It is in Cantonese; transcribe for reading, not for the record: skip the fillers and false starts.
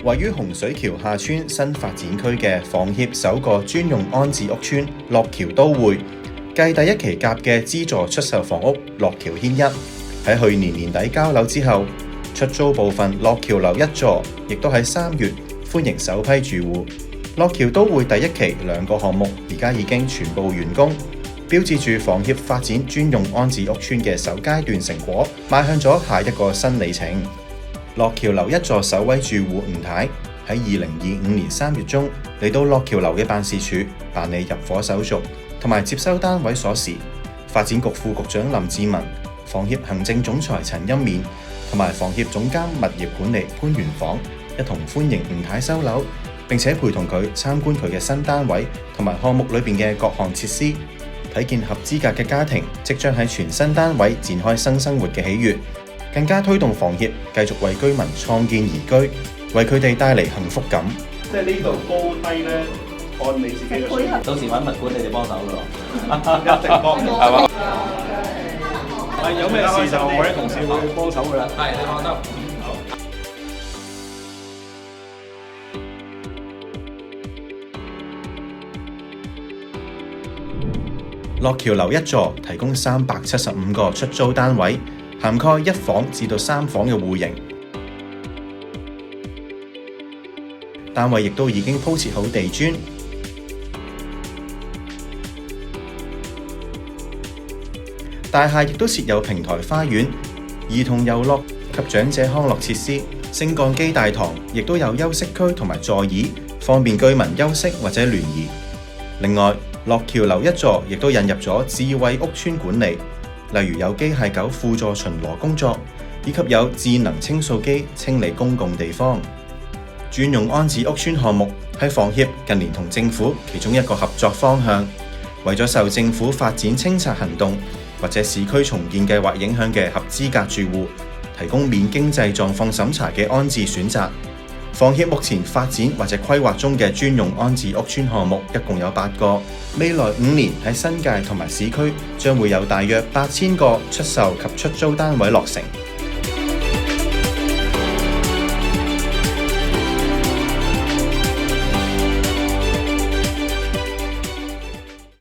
位於洪水橋廈村新發展區嘅房協首個專用安置屋邨樂橋都會，繼第一期甲嘅資助出售房屋樂橋軒一喺去年年底交樓之後，出租部分樂橋樓一座，亦都喺3月歡迎首批住戶。樂橋都會第一期2個項目而家已經全部完工，標誌住房協發展專用安置屋邨嘅首階段成果，邁向咗下一個新里程。樂橋樓一座首位住戶吳太喺2025年3月中嚟到樂橋樓嘅辦事處辦理入伙手續同埋接收單位鎖匙。發展局副局長林志文、房協行政總裁陳欽勉同埋房協總監物業管理潘元訪一同歡迎吳太收樓，並且陪同佢參觀佢嘅新單位同埋項目裏邊嘅各項設施，睇見合資格嘅家庭即將喺全新單位展開新生活嘅喜悅，更加推動房協繼續為居民創建宜居，為佢哋帶嚟幸福感。即係呢度高低咧，按你自己嘅需要，到時揾物管你哋幫手噶咯，一定幫，係嘛？有咩事就我啲同事會幫手噶啦。係，你放心。樂橋樓一座提供375個出租單位，涵蓋1房至到3房嘅戶型。單位亦都已經鋪設好地磚，大廈亦都設有平台花園、兒童遊樂及長者康樂設施。升降機大堂亦都有休息區同埋座椅，方便居民休息或者聯誼。另外，樂橋樓一座亦都引入咗智慧屋邨管理，例如有機械狗輔助巡邏工作，以及有智能清掃機清理公共地方。專用安置屋邨項目係房協近年同政府其中一個合作方向，為咗受政府發展清拆行動或者市區重建計劃影響嘅合資格住戶，提供免經濟狀況審查嘅安置選擇。房協目前發展或者規劃中嘅專用安置屋邨項目一共有8個，未來5年喺新界同埋市區將會有大約8000個出售及出租單位落成。